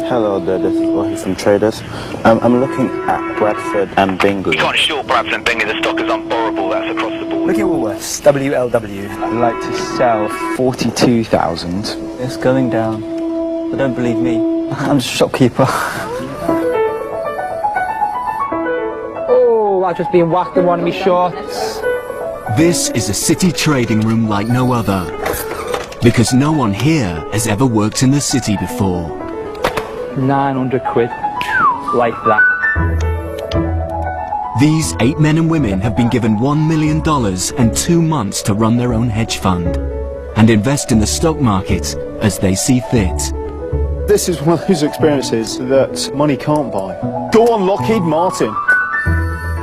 Hello there, this is Wahi from Traders. I'm looking at Bradford and Bingley. You can't short Bradford and Bingley, the stock is unborrowable, that's across the board. Look at Woolworths, WLW. I'd like to sell 42,000. It's going down. But don't believe me. I'm just a shopkeeper. Oh, I've just been whacked in one of my shorts. This is a city trading room like no other, because no one here has ever worked in the city before. 900 quid, like that. These 8 men and women have been given $1 million and 2 months to run their own hedge fund and invest in the stock market as they see fit. This is one of those experiences that money can't buy. Go on, Lockheed Martin.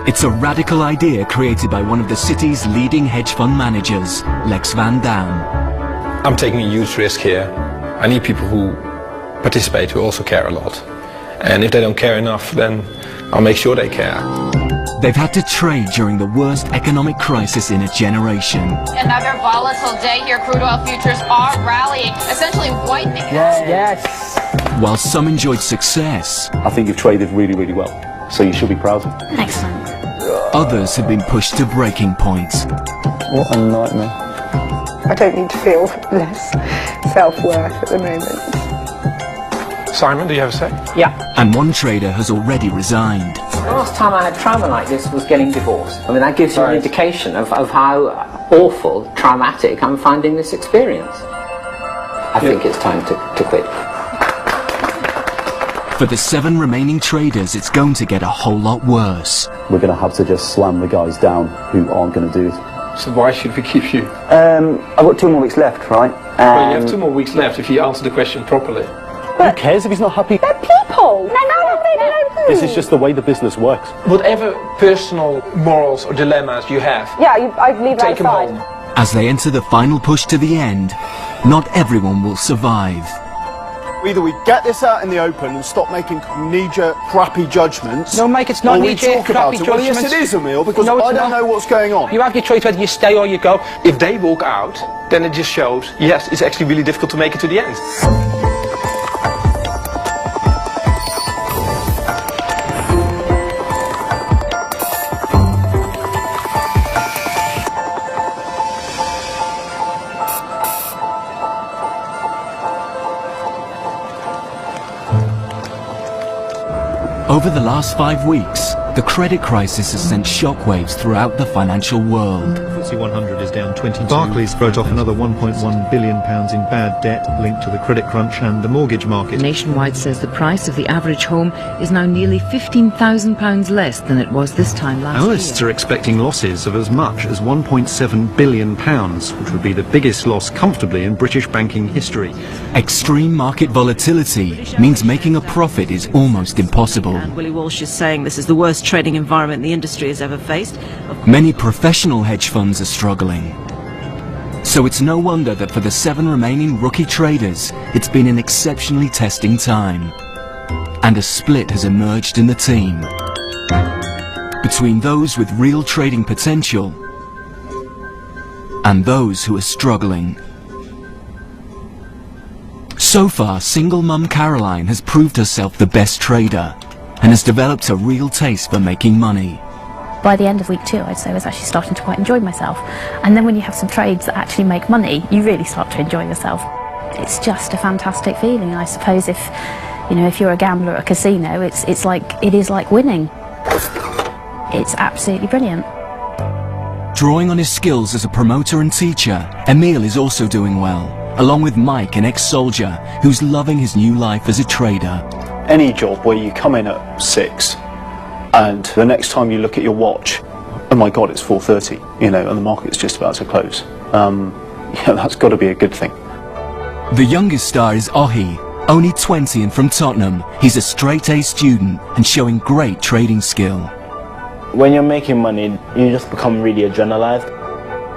It's a radical idea created by one of the city's leading hedge fund managers, Lex Van Dam. I'm taking a huge risk here. I need people who participate, who also care a lot. And if they don't care enough, then I'll make sure they care. They've had to trade during the worst economic crisis in a generation. Another volatile day here. Crude oil futures are rallying, essentially wiping out. Yes. While some enjoyed success, I think you've traded really, really well. So you should be proud of it. Excellent. others have been pushed to breaking points. What a nightmare. I don't need to feel less self-worth at the moment. Simon, do you have a say? Yeah. And one trader has already resigned. The last time I had trauma like this was getting divorced. I mean, that gives you an indication of how awful, traumatic I'm finding this experience. I think it's time to quit. For the 7 remaining traders, it's going to get a whole lot worse. We're going to have to just slam the guys down who aren't going to do it. So why should we keep you? I've got 2 more weeks left, right? Well, you have 2 more weeks left if you answer the question properly. Who cares if he's not happy? They're people! This is just the way the business works. Whatever personal morals or dilemmas you have, I'd leave take them home. As they enter the final push to the end, not everyone will survive. Either we get this out in the open and stop making knee-jerk, crappy judgments. No, Mike, it's not knee-jerk, crappy judgments. Well, yes, it is, Emil, because I don't know what's going on. You have your choice whether you stay or you go. If they walk out, then it just shows, yes, it's actually really difficult to make it to the end. Over the last 5 weeks, the credit crisis has sent shockwaves throughout the financial world. FTSE 100 is down 22. Barclays wrote off another £1.1 billion in bad debt linked to the credit crunch and the mortgage market. Nationwide says the price of the average home is now nearly £15,000 less than it was this time last year. Analysts are expecting losses of as much as £1.7 billion, which would be the biggest loss comfortably in British banking history. Extreme market volatility means making a profit is almost impossible. And Willie Walsh is saying this is the worst trading environment the industry has ever faced. Many professional hedge funds are struggling. So it's no wonder that for the 7 remaining rookie traders, it's been an exceptionally testing time. And a split has emerged in the team between those with real trading potential and those who are struggling. So far, single mum Caroline has proved herself the best trader and has developed a real taste for making money. By the end of week 2, I'd say I was actually starting to quite enjoy myself. And then when you have some trades that actually make money, you really start to enjoy yourself. It's just a fantastic feeling. And I suppose if you're a gambler at a casino, it is like winning. It's absolutely brilliant. Drawing on his skills as a promoter and teacher, Emil is also doing well, along with Mike, an ex-soldier who's loving his new life as a trader. Any job where you come in at 6 and the next time you look at your watch, oh my God, it's 4:30, and the market's just about to close. That's got to be a good thing. The youngest star is Ohi, only 20 and from Tottenham. He's a straight-A student and showing great trading skill. When you're making money, you just become really adrenalized.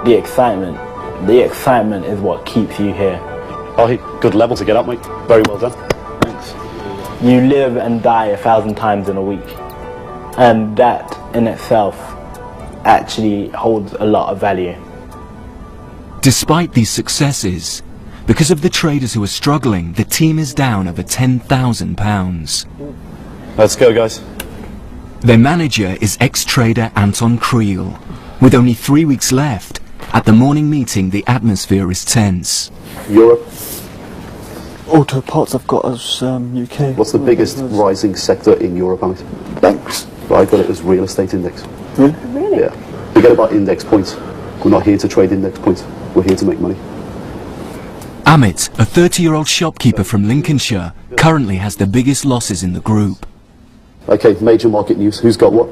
The excitement is what keeps you here. Oh, good level to get up, mate. Very well done. Thanks. You live and die 1,000 times in a week. And that in itself actually holds a lot of value. Despite these successes, Because of the traders who are struggling, the team is down over £10,000. Let's go, guys. Their manager is ex-trader Anton Creel. With only 3 weeks left, at the morning meeting the atmosphere is tense. Europe. Auto parts I've got as UK. What's the biggest rising sector in Europe, Amit? Banks. Well, I got it as real estate index. Really? Yeah. Forget about index points. We're not here to trade index points. We're here to make money. Amit, a 30-year-old shopkeeper from Lincolnshire, currently has the biggest losses in the group. Okay, major market news. Who's got what?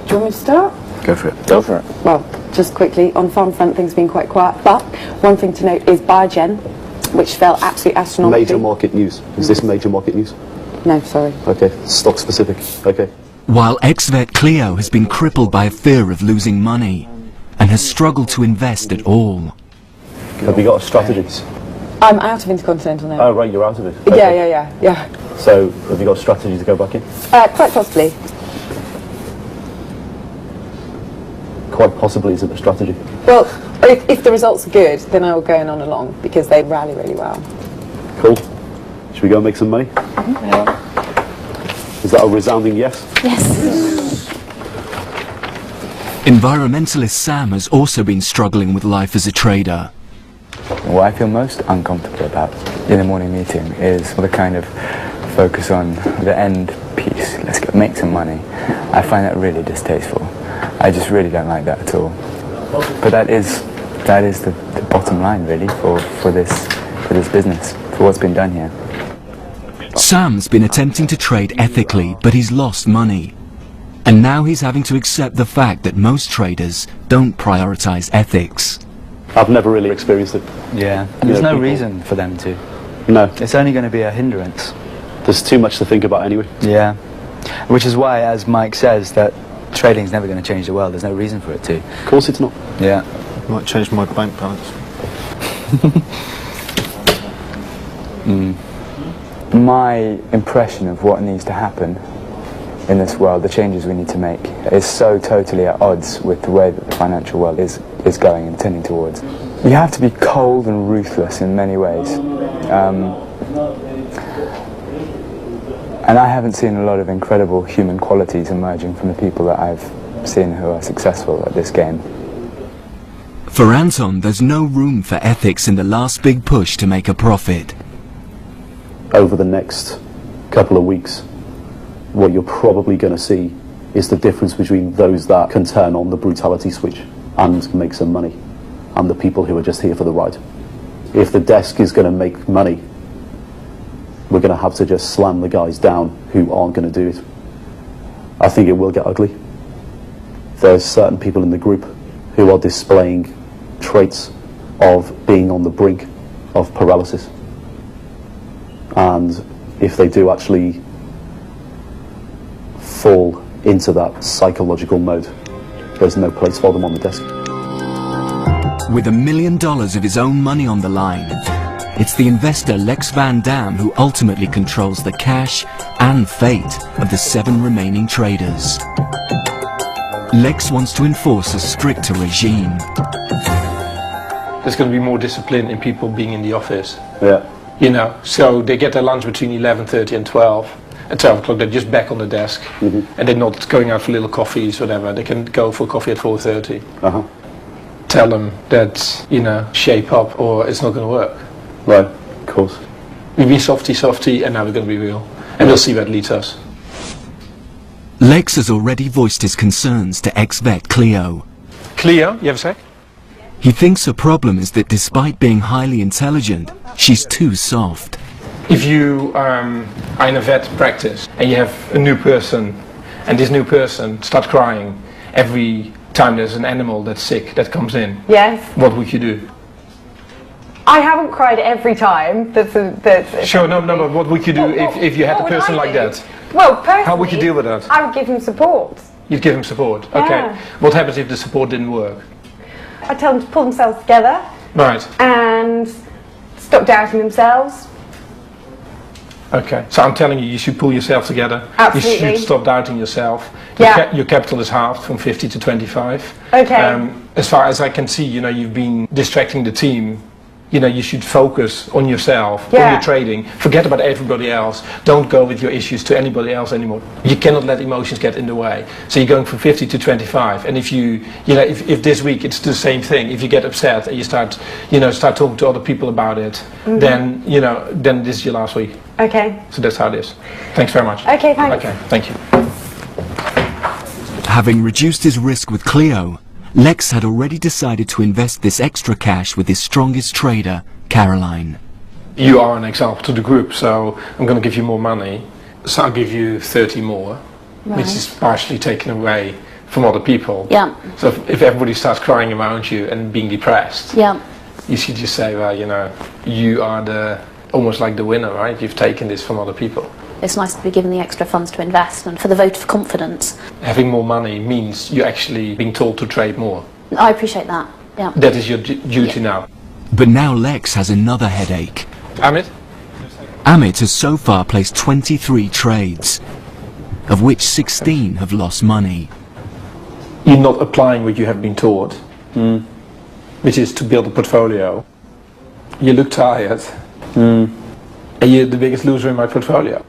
Do you want me to start? Go for it. Go for it. Well, just quickly, on farm front, things have been quite quiet, but one thing to note is Biogen, which fell absolutely astronomically. Major market news. Is this major market news? No, sorry. Okay, stock specific. Okay. While ex-vet Cleo has been crippled by a fear of losing money and has struggled to invest at all. Have you got a strategy? I'm out of Intercontinental now. Oh, right, you're out of it. Okay. Yeah. So, have you got a strategy to go back in? Quite possibly. Quite possibly isn't a strategy. Well, if the results are good, then I will go in on along, because they rally really well. Cool. Should we go and make some money? Is that a resounding yes? Yes. Environmentalist Sam has also been struggling with life as a trader. What I feel most uncomfortable about in the morning meeting is the kind of focus on the end piece. Let's go make some money. I find that really distasteful. I just really don't like that at all. But that is the bottom line, really, for this business, for what's been done here. Sam's been attempting to trade ethically, but he's lost money. And now he's having to accept the fact that most traders don't prioritize ethics. I've never really experienced it. Yeah, there's no reason for them to. No. It's only going to be a hindrance. There's too much to think about anyway. Yeah. Which is why, as Mike says, that trading's never going to change the world. There's no reason for it to. Of course it's not. Yeah. Might change my bank balance. My impression of what needs to happen in this world, the changes we need to make, is so totally at odds with the way that the financial world is going and tending towards. You have to be cold and ruthless in many ways. And I haven't seen a lot of incredible human qualities emerging from the people that I've seen who are successful at this game. For Anton, there's no room for ethics in the last big push to make a profit. Over the next couple of weeks, what you're probably going to see is the difference between those that can turn on the brutality switch and make some money, and the people who are just here for the ride. If the desk is going to make money, we're going to have to just slam the guys down who aren't going to do it. I think it will get ugly. There's certain people in the group who are displaying traits of being on the brink of paralysis. And if they do actually fall into that psychological mode, there's no place for them on the desk. With $1 million of his own money on the line, it's the investor Lex Van Dam who ultimately controls the cash and fate of the 7 remaining traders. Lex wants to enforce a stricter regime. There's going to be more discipline in people being in the office. Yeah. You know, so they get their lunch between 11:30 and 12. At 12 o'clock they're just back on the desk, and they're not going out for little coffees, whatever. They can go for coffee at 4:30. Tell them that, you know, shape up or it's not going to work. Right, of course. We've been softy, and now we're going to be real. And we'll see where it leads us. Lex has already voiced his concerns to ex-vet Cleo. Cleo, you have a sec? He thinks her problem is that despite being highly intelligent, she's too soft. If you are in a vet practice and you have a new person, and this new person starts crying every time there's an animal that's sick that comes in, Yes. what would you do? I haven't cried every time. Sure, no, but what would you do if you had a person like that? Well, personally, how would you deal with that? I would give him support. You'd give him support? Yeah. Okay. What happens if the support didn't work? I tell them to pull themselves together. Right. And stop doubting themselves. Okay. So I'm telling you, you should pull yourself together. Absolutely. You should stop doubting yourself. Yeah. Your capital is halved from 50 to 25. Okay. As far as I can see, you know, you've been distracting the team you know, you should focus on yourself, on your trading. Forget about everybody else. Don't go with your issues to anybody else anymore. You cannot let emotions get in the way. So you're going from 50 to 25, and if you know, if this week it's the same thing, if you get upset and you start talking to other people about it, then, you know, then this is your last week. Okay. So that's how it is. Thanks very much. Okay, thanks. Okay, thank you. Having reduced his risk with Clio, Lex had already decided to invest this extra cash with his strongest trader, Caroline. You are an example to the group, so I'm going to give you more money. So I'll give you 30 more, which is partially taken away from other people. Yeah. So if everybody starts crying around you and being depressed, you should just say, well, you know, you are almost like the winner, right? You've taken this from other people. It's nice to be given the extra funds to invest and for the vote of confidence. Having more money means you're actually being told to trade more. I appreciate that, yeah. That is your duty now. But now Lex has another headache. Amit? Amit has so far placed 23 trades, of which 16 have lost money. You're not applying what you have been taught, which is to build a portfolio. You look tired. And you're the biggest loser in my portfolio.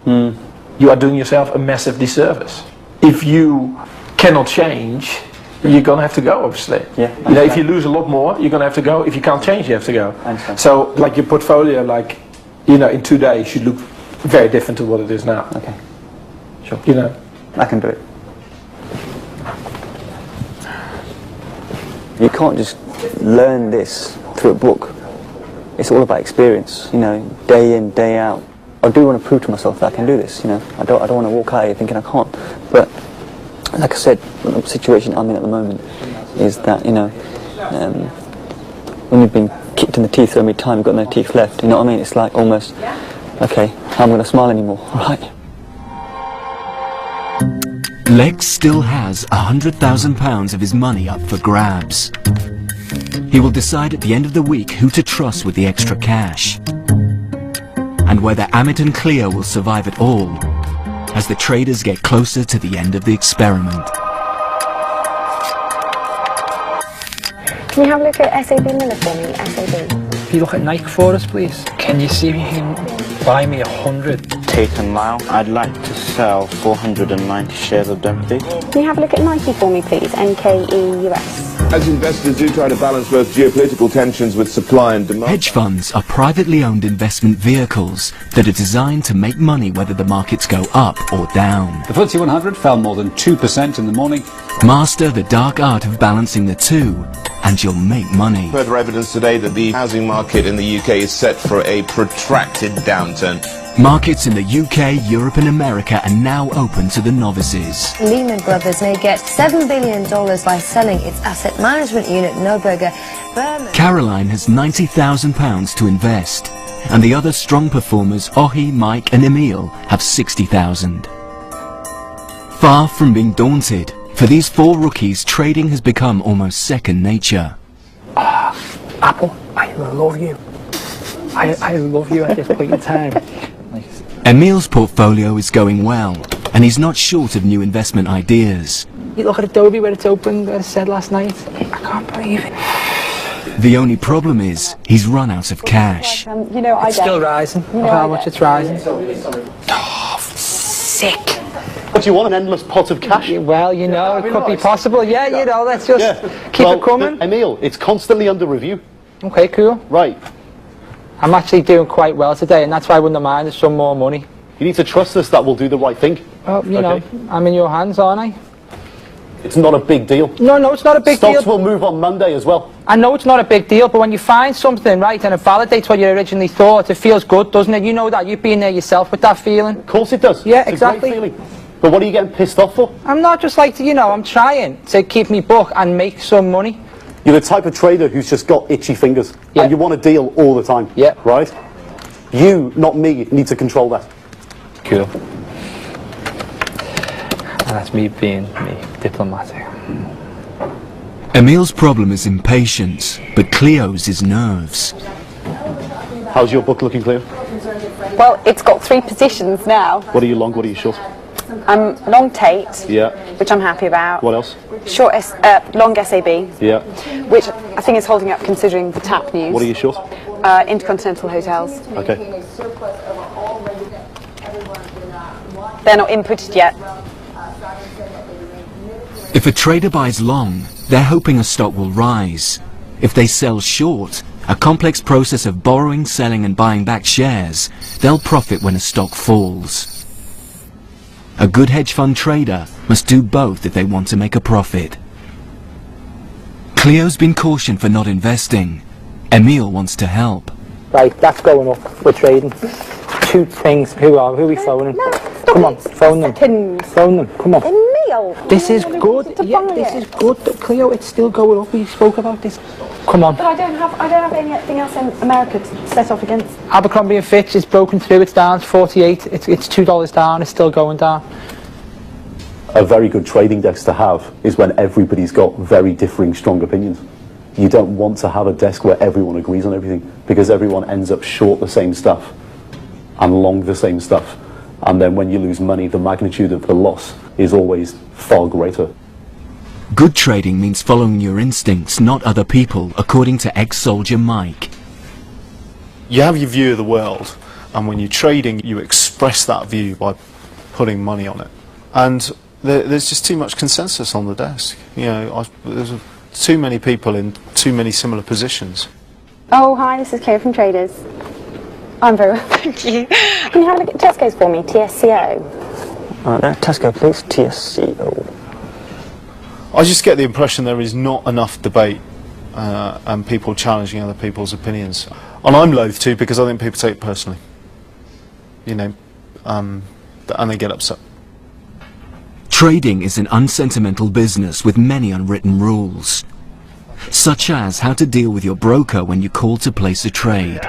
You are doing yourself a massive disservice. If you cannot change, you're going to have to go, obviously. Yeah. You know, if you lose a lot more, you're going to have to go. If you can't change, you have to go. So, like your portfolio, like, you know, in 2 days should look very different to what it is now. Okay. Sure. You know. I can do it. You can't just learn this through a book. It's all about experience, you know, day in, day out. I do want to prove to myself that I can do this, you know. I don't want to walk out here thinking I can't. But like I said, the situation I'm in at the moment is that, you know, when you've been kicked in the teeth so many times, you've got no teeth left. You know what I mean? It's like almost, okay, how am I going to smile anymore? Right. Lex still has £100,000 of his money up for grabs. He will decide at the end of the week who to trust with the extra cash, and whether Amit and Clio will survive at all as the traders get closer to the end of the experiment. Can you have a look at SAB Miller for me, SAB? Can you look at Nike for us, please? Can you see if you can buy me 100? Tate and Lyle, I'd like to sell 490 shares of them, please. Can you have a look at Nike for me, please? NKE US. As investors do try to balance both geopolitical tensions with supply and demand. Hedge funds are privately owned investment vehicles that are designed to make money whether the markets go up or down. The FTSE 100 fell more than 2% in the morning. Master the dark art of balancing the two, and you'll make money. Further evidence today that the housing market in the UK is set for a protracted downturn. Markets in the UK, Europe and America are now open to the novices. Lehman Brothers may get $7 billion by selling its asset management unit, Neuberger Berman. Caroline has £90,000 to invest, and the other strong performers, Ohi, Mike and Emil, have £60,000. Far from being daunted, for these four rookies, trading has become almost second nature. Apple, I love you. I love you at this point in time. Emil's portfolio is going well, and he's not short of new investment ideas. You look at Adobe where it's open, as I said last night. I can't believe it. The only problem is, he's run out of cash. You know, it's still rising. Look how much it's rising. Oh, sick. What do you want, an endless pot of cash? Well, you know, it could be possible. Yeah, you know, let's just keep it coming. Emil, it's constantly under review. Okay, cool. Right. I'm actually doing quite well today, and that's why I wouldn't mind there's some more money. You need to trust us that we'll do the right thing. Well, you know, I'm in your hands, aren't I? It's not a big deal. No, it's not a big deal. Stocks will move on Monday as well. I know it's not a big deal, but when you find something, right, and it validates what you originally thought, it feels good, doesn't it? You know that. You've been there yourself with that feeling. Of course it does. Yeah, it's exactly. A great feeling. But what are you getting pissed off for? I'm not just like, you know, I'm trying to keep me book and make some money. You're the type of trader who's just got itchy fingers. Yeah. And you want a deal all the time. Yeah. Right? You, not me, need to control that. Cool. And that's me being me, diplomatic. Emil's problem is impatience, but Cleo's is nerves. How's your book looking, Cleo? Well, it's got 3 positions now. What are you long, what are you short? I'm long Tate, Yeah. which I'm happy about. What else? Long SAB, Yeah. which I think is holding up considering the TAP news. What are you short? Intercontinental hotels. Okay. They're not inputted yet. If a trader buys long, they're hoping a stock will rise. If they sell short, a complex process of borrowing, selling and buying back shares, they'll profit when a stock falls. A good hedge fund trader must do both if they want to make a profit. Cleo's been cautioned for not investing. Emil wants to help. Right, that's going up. We're trading. Two things. Who are we phoning? No, come on, phone them. Phone them. Come on. Emil. This is good. Yeah, this is good. Cleo, it's still going up. We spoke about this. Come on. But I don't have anything else in America to set off against. Abercrombie and Fitch is broken through. It's down. It's 48. It's $2 down. It's still going down. A very good trading desk to have is when everybody's got very differing strong opinions. You don't want to have a desk where everyone agrees on everything, because everyone ends up short the same stuff and long the same stuff. And then when you lose money, the magnitude of the loss is always far greater. Good trading means following your instincts, not other people, according to ex-soldier Mike. You have your view of the world, and when you're trading, you express that view by putting money on it. And there's just too much consensus on the desk. You know, there's too many people in too many similar positions. Oh, hi, this is Cleo from Traders. I'm very well, thank you. Can you have a look at Tesco's for me, TSCO? Tesco, please, TSCO. I just get the impression there is not enough debate and people challenging other people's opinions. And I'm loath to, because I think people take it personally. You know, and they get upset. Trading is an unsentimental business with many unwritten rules, such as how to deal with your broker when you call to place a trade.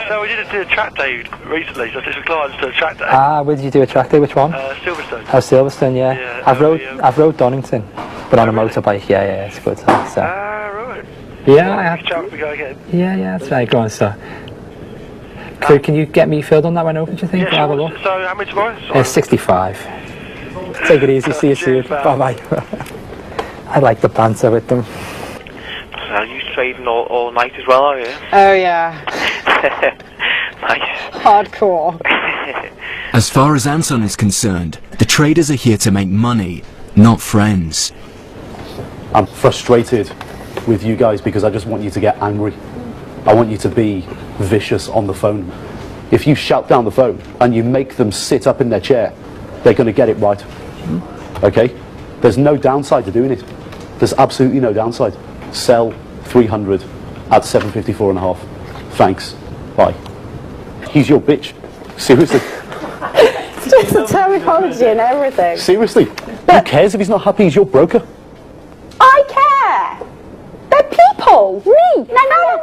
So we did a track day recently, so I took some clients to a track day. Ah, where did you do a track day? Which one? Silverstone. Oh, Silverstone, yeah. I've rode Donington, but on a motorbike. Yeah, it's good. So. Right. Yeah, I have. Chance to go again. Yeah, that's right. Go on, sir. So can you get me filled on that one open, do you think? Yeah, Have a look. So how much tomorrow? 65. Take it easy, see you soon. Bye-bye. I like the banter with them. So you trading all night as well, are you? Oh, yeah. Nice. Hardcore. As far as Anton is concerned, the traders are here to make money, not friends. I'm frustrated with you guys because I just want you to get angry. I want you to be vicious on the phone. If you shout down the phone and you make them sit up in their chair, they're going to get it right. Okay? There's no downside to doing it. There's absolutely no downside. Sell 300 at 754.5. Thanks. Bye. He's your bitch. Seriously. It's just the terminology and everything. Seriously. Who cares if he's not happy? He's your broker. I care. They're people. Me. No,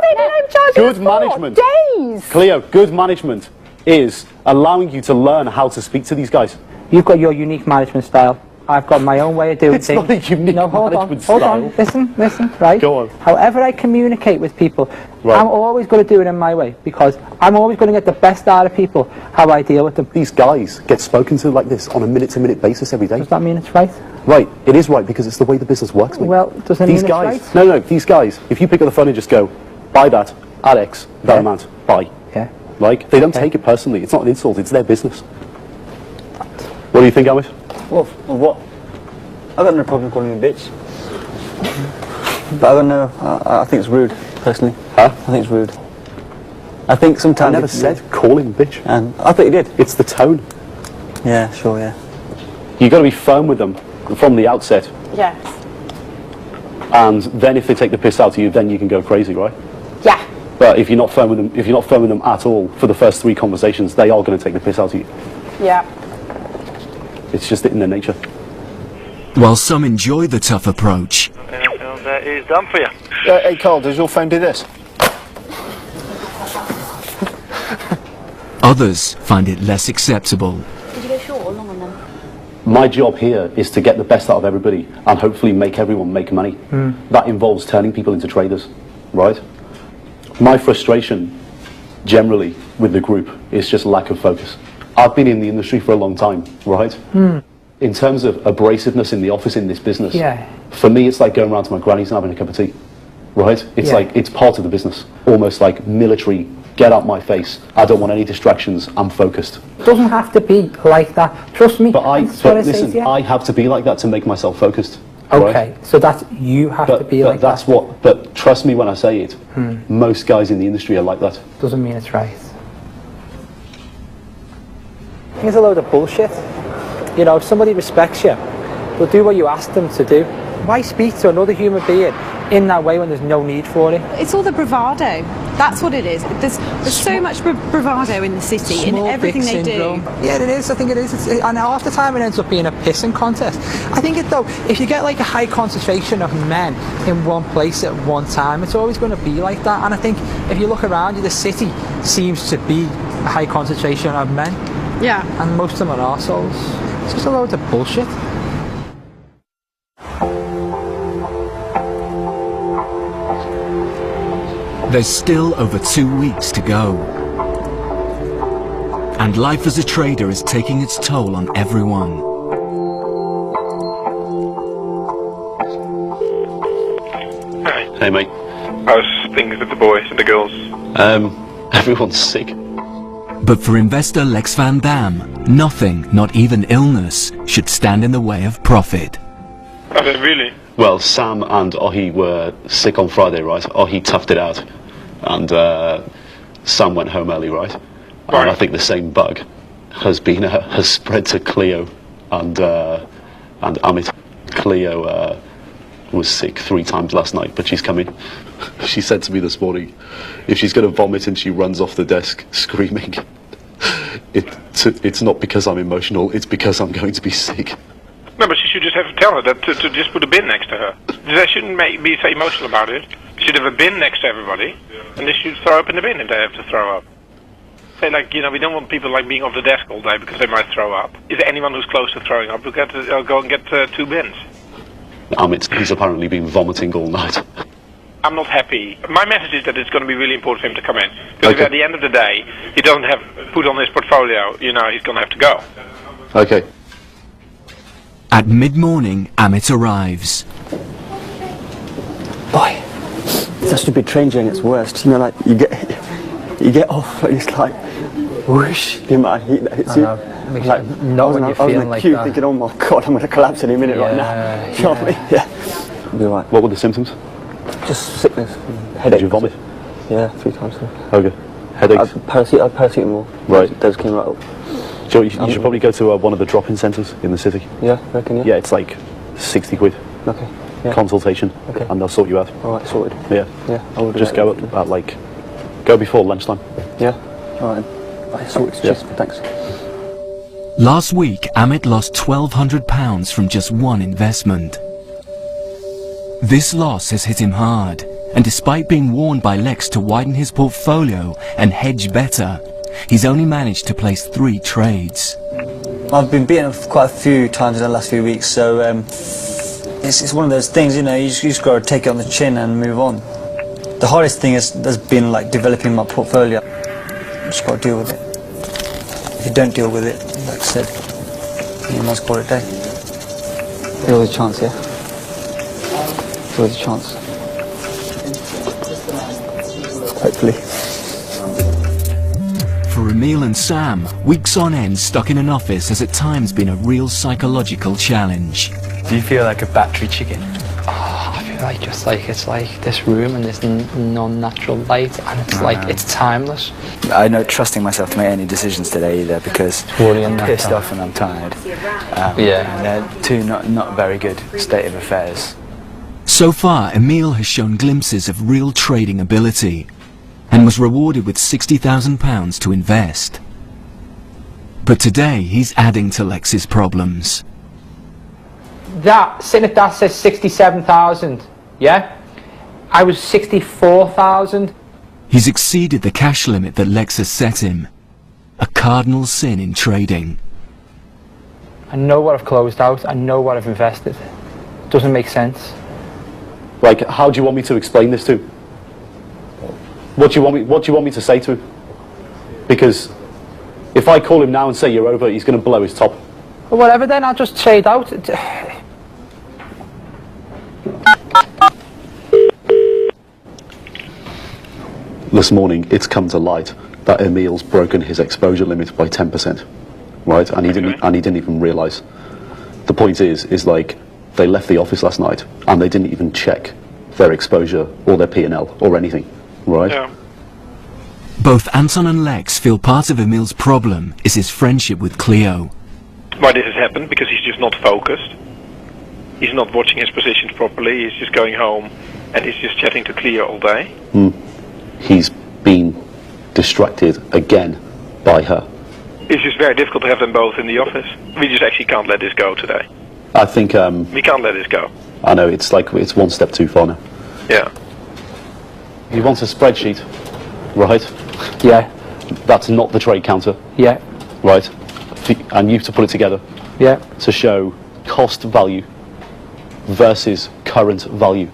they don't charge Good us management. 4 days. Cleo, good management is allowing you to learn how to speak to these guys. You've got your unique management style. I've got my own way of doing It's things. not a unique management style. Hold on. Listen, right? Go on. However I communicate with people, Right. I'm always going to do it in my way, because I'm always going to get the best out of people, how I deal with them. These guys get spoken to like this on a minute-to-minute basis every day. Does that mean it's right? Right, it is right, because it's the way the business works, mate. Well, doesn't These mean guys, it's right? No, these guys, if you pick up the phone and just go, buy that, at X, that amount, buy. Yeah. Like, they don't take it personally. It's not an insult, it's their business. What do you think, Amit? Well, what? I've got no problem calling you a bitch. But I don't know, I think it's rude, personally. Huh? I think it's rude. I think sometimes... I never said call him bitch. And I thought you did. It's the tone. Yeah, sure, yeah. You've got to be firm with them from the outset. Yes. And then if they take the piss out of you, then you can go crazy, right? Yeah. But if you're not firm with them, at all for the first 3 conversations, they are going to take the piss out of you. Yeah. It's just in their nature. While some enjoy the tough approach, And that is done for you. Hey Carl, does your phone do this? others find it less acceptable. Did you go short or long on them? My job here is to get the best out of everybody and hopefully make everyone make money. That involves turning people into traders, right? My frustration generally with the group is just lack of focus. I've been in the industry for a long time, right? In terms of abrasiveness in the office in this business, Yeah. for me it's like going around to my granny's and having a cup of tea. right? It's like, it's part of the business. Almost like military, get out my face. I don't want any distractions, I'm focused. It doesn't have to be like that. Trust me. But listen, I have to be like that to make myself focused. Okay, right? so that's, you have to be like that's that. But trust me when I say it, most guys in the industry are like that. Doesn't mean it's right. It's a load of bullshit. You know, if somebody respects you, they'll do what you ask them to do. Why speak to another human being in that way when there's no need for it? It's all the bravado. That's what it is. There's so much bravado in the city, in everything they do. Yeah, it is. I think it is. And half the time it ends up being a pissing contest. I think though, if you get like a high concentration of men in one place at one time, it's always going to be like that. And I think if you look around you, the city seems to be a high concentration of men. Yeah. And most of them are arseholes. It's just a load of bullshit. There's still over 2 weeks to go. And life as a trader is taking its toll on everyone. Hi. Hey mate. How's things with the boys and the girls? Everyone's sick. But for investor Lex Van Dam, nothing, not even illness, should stand in the way of profit. Are they really? Well, Sam and Ohi were sick on Friday, right? Ohi toughed it out. And Sam went home early, right? And I think the same bug has spread to Cleo and Amit. Cleo was sick 3 times last night, but she's coming. She said to me this morning, if she's going to vomit and she runs off the desk screaming, it's not because I'm emotional, it's because I'm going to be sick. No, but she should just have to tell her that to just put a bin next to her. They shouldn't be so emotional about it. They should have a bin next to everybody, and they should throw up in the bin if they have to throw up. Say, like, you know, we don't want people like being off the desk all day because they might throw up. Is there anyone who's close to throwing up? We'll go and get 2 bins. He's apparently been vomiting all night. I'm not happy. My message is that it's going to be really important for him to come in. Because if at the end of the day, he doesn't have put on his portfolio, you know, he's going to have to go. Okay. At mid-morning, Amit arrives. Boy, it's a stupid train journey, it's worst. You know, like, you get off, and it's like, whoosh, the amount of heat that hits you. Makes Like, you know when you're I was in feeling the like queue that. thinking, oh my God, I'm going to collapse any minute right now. Yeah. I'll be right. What were the symptoms? Just sickness, headache. Did you vomit? Yeah, 3 times. Okay. Headaches? Paracetamol. Right. Those came right up. Joe, you should probably go to one of the drop-in centres in the city. Yeah, I reckon, yeah. Yeah, it's like 60 quid. Okay. Yeah. Consultation. Okay. And they'll sort you out. Alright, sorted. Yeah. Yeah, I will do Just that. go go before lunchtime. Yeah. Alright. Sorted. Yeah. Cheers. Thanks. Last week, Amit lost £1,200 from just one investment. This loss has hit him hard, and despite being warned by Lex to widen his portfolio and hedge better, he's only managed to place 3 trades. I've been beaten quite a few times in the last few weeks, so it's one of those things, you know, you just got to take it on the chin and move on. The hardest thing has been like developing my portfolio. You just got to deal with it. If you don't deal with it, like I said, you must call it a day. There's always a chance, yeah? There's always a chance. Hopefully. For Emil and Sam, weeks on end stuck in an office has at times been a real psychological challenge. Do you feel like a battery chicken? Oh, I feel like it's like this room and this non-natural light, and it's like it's timeless. I know trusting myself to make any decisions today either, because I'm pissed off and I'm tired. And they're 2 not very good state of affairs. So far, Emil has shown glimpses of real trading ability and was rewarded with £60,000 to invest. But today, he's adding to Lex's problems. That, sitting at that says 67,000, yeah? I was 64,000. He's exceeded the cash limit that Lex has set him. A cardinal sin in trading. I know what I've closed out, I know what I've invested. It doesn't make sense. Like, how do you want me to explain this to? What do you want me to say to him? Because if I call him now and say you're over, he's going to blow his top. Well, whatever then, I'll just trade out. this morning it's come to light that Emil's broken his exposure limit by 10%, right? And he didn't even realise. The point is like they left the office last night and they didn't even check their exposure or their P&L or anything, right? Yeah. Both Anton and Lex feel part of Emil's problem is his friendship with Cleo. Why this has happened? Because he's just not focused. He's not watching his positions properly. He's just going home and he's just chatting to Cleo all day. He's been distracted again by her. It's just very difficult to have them both in the office. We just actually can't let this go today. I think we can't let this go. I know it's like it's one step too far now. Yeah. He wants a spreadsheet, right? Yeah. That's not the trade counter. Yeah. Right. And you have to put it together. Yeah. To show cost value versus current value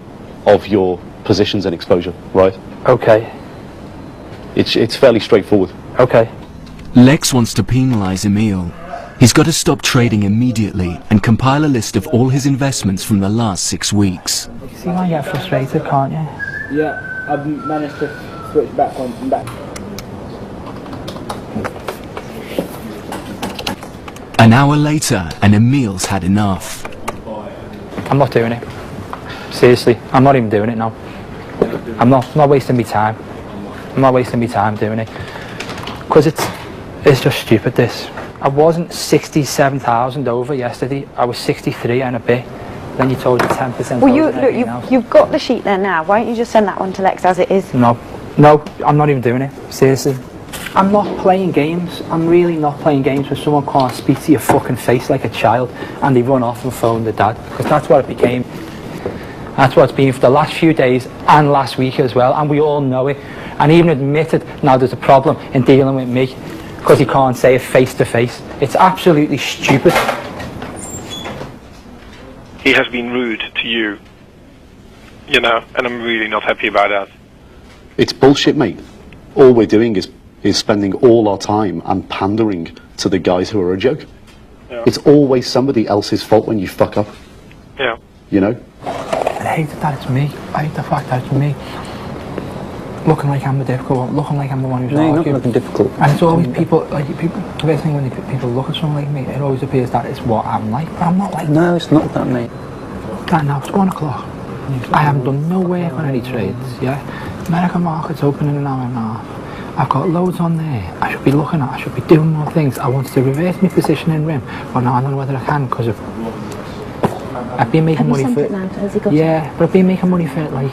of your positions and exposure, right? Okay. It's fairly straightforward. Okay. Lex wants to penalise Emil. He's got to stop trading immediately and compile a list of all his investments from the last 6 weeks. You see why you get frustrated, can't you? Yeah, I've managed to switch back on from back. An hour later, and Emil's had enough. I'm not doing it. Seriously, I'm not even doing it now. I'm not wasting my time. I'm not wasting my time doing it. Because it's just stupid, this. I wasn't 67,000 over yesterday. I was 63 and a bit. Then you told you 10%. Well, you've got the sheet there now. Why don't you just send that one to Lex as it is? No, I'm not even doing it. Seriously. I'm not playing games. I'm really not playing games where someone can't speak to your fucking face like a child and they run off and phone the dad. Because that's what it became. That's what it's been for the last few days and last week as well. And we all know it. And even admitted now there's a problem in dealing with me because he can't say it face to face. It's absolutely stupid. He has been rude to you, you know, and I'm really not happy about that. It's bullshit, mate. All we're doing is spending all our time and pandering to the guys who are a joke. Yeah. It's always somebody else's fault when you fuck up. Yeah. You know? I hate that it's me. I hate the fact that it's me. Looking like I'm the difficult one, looking like I'm the one who's No, you're not arguing. looking difficult. And it's always people, the best thing when people look at someone like me, it always appears that it's what I'm like, but I'm not like that. No, it's not that, mate. Right now, it's 1 o'clock. I haven't done no work on any trades, yeah? American market's open in an hour and a half. I've got loads on there. I should be looking at, I should be doing more things. I wanted to reverse my position in RIM, but now I don't know whether I can because of... I've been making money for... Yeah, but I've been making money for like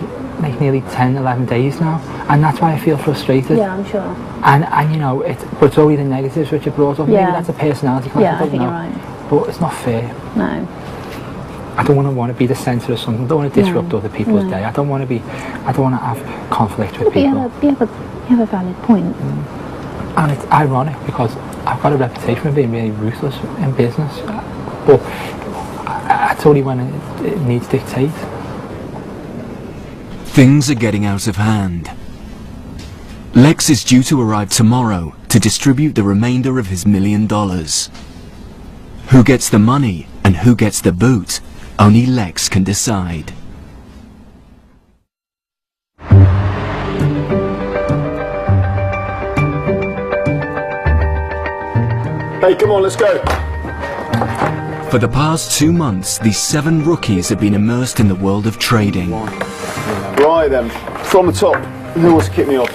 nearly 10, 11 days now, and that's why I feel frustrated. Yeah, I'm sure. And you know, but it's only the negatives which are brought up. Yeah. Maybe that's a personality clash, Yeah, I think you're right. But it's not fair. No. I don't want to be the centre of something. I don't want to disrupt other people's day. I don't want to have conflict with people. You have a valid point. And it's ironic because I've got a reputation for being really ruthless in business, but it's only when it needs dictate. Things are getting out of hand. Lex is due to arrive tomorrow to distribute the remainder of his $1 million. Who gets the money and who gets the boot? Only Lex can decide. Hey, come on, let's go. For the past 2 months, these 7 rookies have been immersed in the world of trading. Right then, from the top, who wants to kick me off?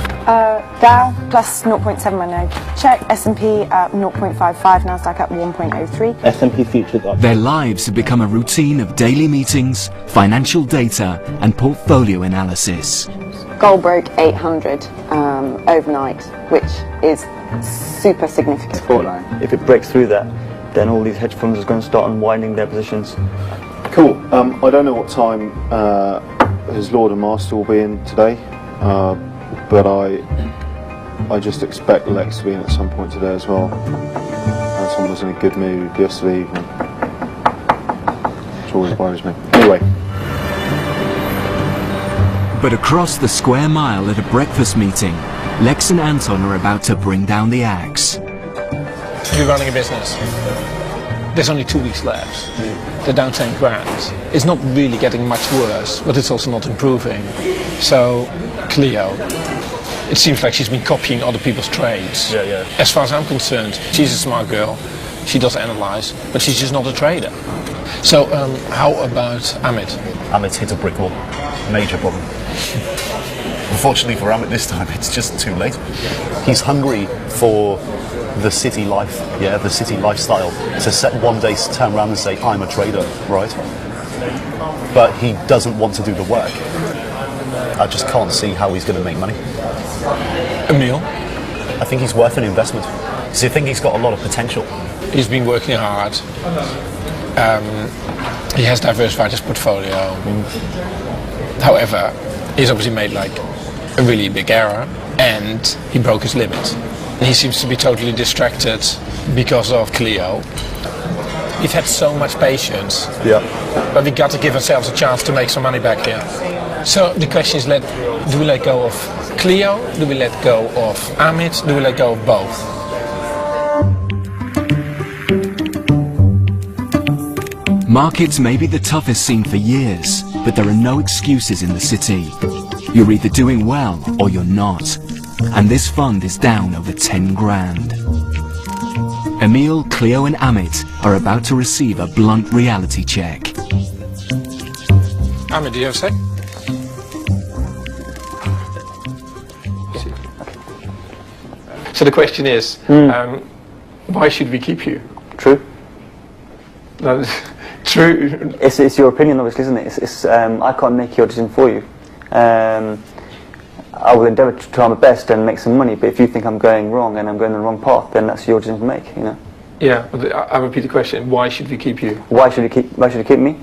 Dow plus 0.710. Check. S&P at 0.55. Nasdaq at 1.03. S&P futures up. Their lives have become a routine of daily meetings, financial data, and portfolio analysis. Gold broke 800 overnight, which is super significant. If it breaks through that, then all these hedge funds are going to start unwinding their positions. Cool. I don't know what time his Lord and Master will be in today, but I just expect Lex to be in at some point today as well. And someone was in a good mood yesterday evening, which always worries me. Anyway. But across the square mile at a breakfast meeting, Lex and Anton are about to bring down the axe. You're running a business. There's only 2 weeks left. They're down 10 grand. It's not really getting much worse, but it's also not improving. So, Cleo, it seems like she's been copying other people's trades. Yeah, yeah. As far as I'm concerned, she's a smart girl. She does analyze, but she's just not a trader. So, how about Amit? Amit's hit a brick wall. Major problem. Unfortunately for Amit this time, it's just too late. He's hungry for the city life, yeah, the city lifestyle, to set one day turn around and say, I'm a trader, right? But he doesn't want to do the work. I just can't see how he's going to make money. Emil? I think he's worth an investment. So I think he's got a lot of potential. He's been working hard. He has diversified his portfolio. However, he's obviously made like a really big error and he broke his limit. He seems to be totally distracted because of Clio. We've had so much patience, but we got to give ourselves a chance to make some money back here. So the question is, do we let go of Clio? Do we let go of Amit? Do we let go of both? Markets may be the toughest scene for years, but there are no excuses in the city. You're either doing well or you're not. And this fund is down over 10 grand. Emil, Clio and Amit are about to receive a blunt reality check. Amit, do you have a sec? So the question is, why should we keep you? True. No, true. It's your opinion, obviously, isn't it? I can't make your decision for you. I will endeavour to try my best and make some money, but if you think I'm going wrong and I'm going the wrong path, then that's your decision to make, you know. Yeah, but I repeat the question, why should we keep you? Why should you keep me?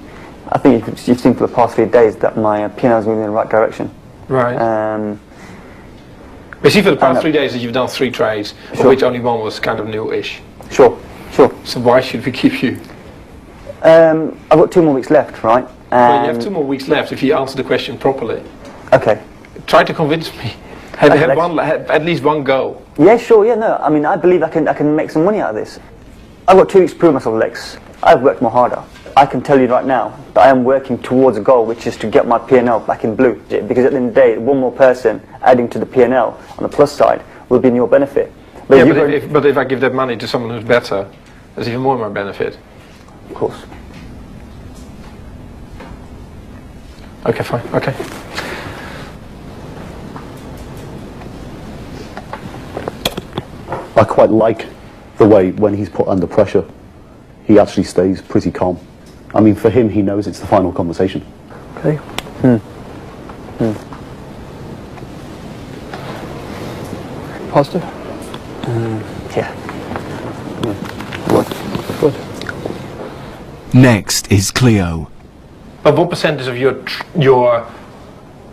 I think you've seen for the past 3 days that my P&L is moving in the right direction. Right. But see, for the past 3 days that you've done 3 trades, of which only one was kind of new-ish. Sure. So why should we keep you? I've got 2 more weeks left, right? Well, you have 2 more weeks left if you answer the question properly. Okay. Try to convince me. Have at least one go. Yeah, sure, yeah, no. I mean, I believe I can make some money out of this. I've got 2 weeks to prove myself, Lex. I've worked more harder. I can tell you right now that I am working towards a goal, which is to get my P&L back in blue. Because at the end of the day, one more person adding to the P&L on the plus side will be in your benefit. But if I give that money to someone who's better, there's even more in my benefit. Of course. Okay, fine. Okay. I quite like the way when he's put under pressure, he actually stays pretty calm. I mean, for him, he knows it's the final conversation. Okay. Positive? Yeah. Good. Next is Clio. But what percentage of your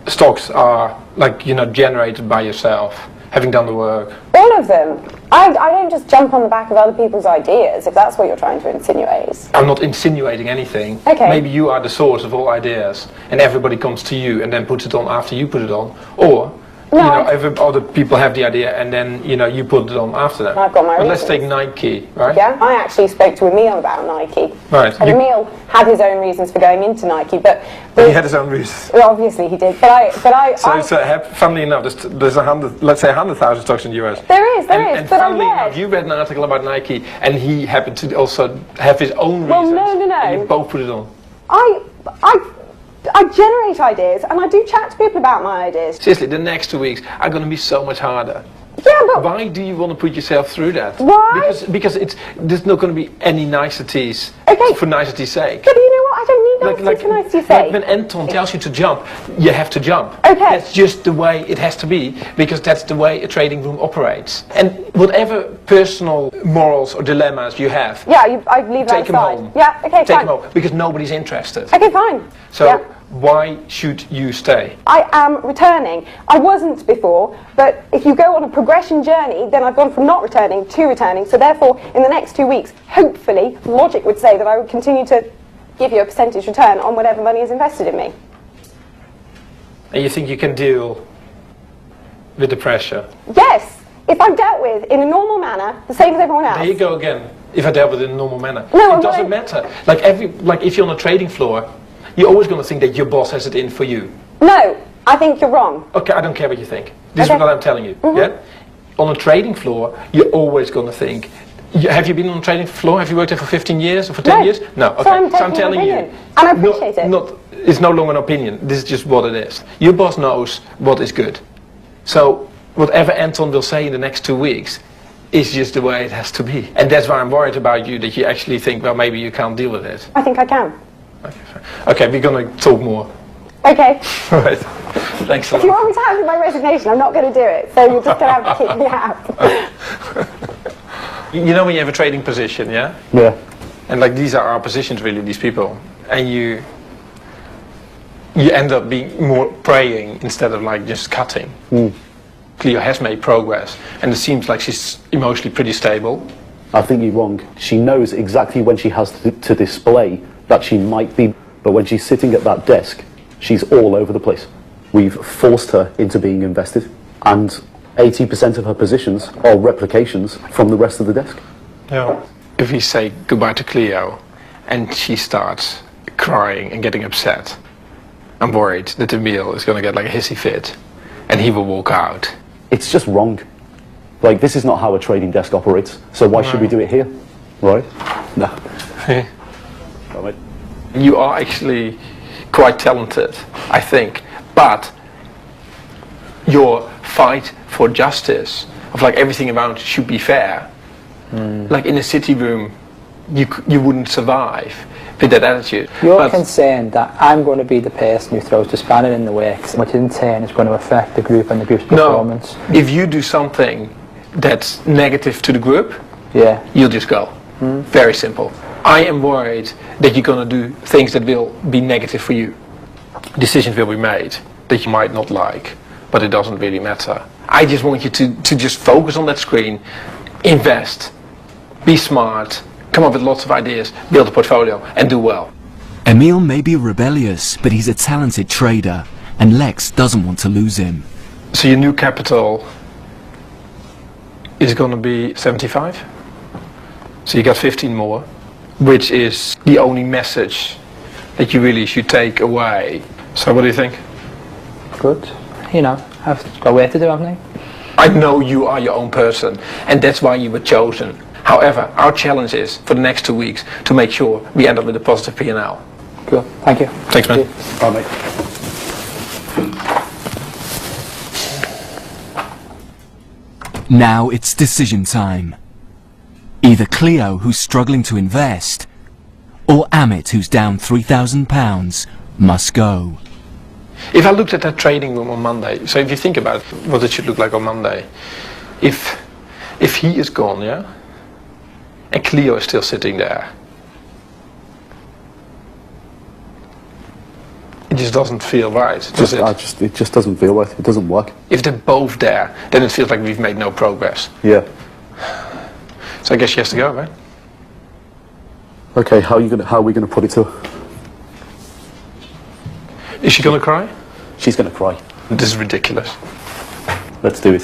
stocks are, like, generated by yourself, having done the work? All of them. I don't just jump on the back of other people's ideas, if that's what you're trying to insinuate. I'm not insinuating anything. Okay. Maybe you are the source of all ideas, and everybody comes to you and then puts it on after you put it on. Or, other people have the idea and then, you put it on after them. I've got my But let's reasons. take Nike, right? Yeah, I actually spoke to Emil about Nike. Right. And Emil had his own reasons for going into Nike, but He had his own reasons. well, obviously he did. But Funnily enough, there's 100,000 stocks in the US. There is. And But funnily I read. enough, you read an article about Nike, and he happened to also have his own reasons. Well, no. And you both put it on. I generate ideas, and I do chat to people about my ideas. Seriously, the next 2 weeks are going to be so much harder. Yeah, but why do you want to put yourself through that? Why? Because there's not going to be any niceties for nicety's sake. But you know what? I don't need niceties for nicety's sake. Like when Anton tells you to jump, you have to jump. Okay. That's just the way it has to be, because that's the way a trading room operates. And whatever personal morals or dilemmas you have, I leave that take them aside. home. Yeah, okay, Take fine. them home, because nobody's interested. Okay, fine. So why should you stay? I am returning. I wasn't before, but if you go on a progression journey, then I've gone from not returning to returning. So therefore, in the next 2 weeks, hopefully, logic would say that I would continue to give you a percentage return on whatever money is invested in me. And you think you can deal with the pressure? Yes, if I'm dealt with in a normal manner, the same as everyone else. There you go again. If I dealt with it in a normal manner. No, it doesn't matter. Like if you're on a trading floor, you're always going to think that your boss has it in for you. No, I think you're wrong. Okay, I don't care what you think. This is what I'm telling you. Yeah. On a trading floor, you're always going to think. Have you been on a trading floor? Have you worked there for 15 years or for 10 years? No. Okay. So I'm telling you, and I appreciate it. It's no longer an opinion. This is just what it is. Your boss knows what is good. So whatever Anton will say in the next 2 weeks is just the way it has to be. And that's why I'm worried about you, that you actually think, well, maybe you can't deal with it. I think I can. Okay, we're going to talk more. Okay. All right. Thanks a lot. If you want me to hand in my resignation, I'm not going to do it. So you're just going to have to kick me out. You know when you have a trading position, yeah? Yeah. And like these are our positions really, these people. And you end up being more praying instead of like just cutting. Cleo has made progress and it seems like she's emotionally pretty stable. I think you're wrong. She knows exactly when she has to display that she might be, but when she's sitting at that desk, she's all over the place. We've forced her into being invested, and 80% of her positions are replications from the rest of the desk. Yeah. If we say goodbye to Cleo and she starts crying and getting upset, I'm worried that Emil is going to get like a hissy fit and he will walk out. It's just wrong. Like, this is not how a trading desk operates, so why should we do it here? Right? No. Right. You are actually quite talented, I think, but your fight for justice, of like everything around should be fair. Like in a city room, you wouldn't survive with that attitude. You're concerned that I'm going to be the person who throws the spanner in the works, which in turn is going to affect the group and the group's performance. No, if you do something that's negative to the group, you'll just go. Very simple. I am worried that you're going to do things that will be negative for you. Decisions will be made that you might not like, but it doesn't really matter. I just want you to just focus on that screen, invest, be smart, come up with lots of ideas, build a portfolio, and do well. Emil may be rebellious, but he's a talented trader, and Lex doesn't want to lose him. So your new capital is going to be 75? So you got 15 more, which is the only message that you really should take away. So what do you think? Good. You know, I've got work to do, haven't I? I know you are your own person, and that's why you were chosen. However, our challenge is, for the next 2 weeks, to make sure we end up with a positive P&L. Cool. Thank you. Thanks, man. Bye, mate. Now it's decision time. Either Cleo, who's struggling to invest, or Amit, who's down £3,000, must go. If I looked at that trading room on Monday, so if you think about what it should look like on Monday, if he is gone, yeah, and Cleo is still sitting there, it just doesn't feel right, does it? It just doesn't feel right. It doesn't work. If they're both there, then it feels like we've made no progress. Yeah. So I guess she has to go, right? Okay, how are we gonna put it to her? Is she gonna cry? She's gonna cry. This is ridiculous. Let's do it.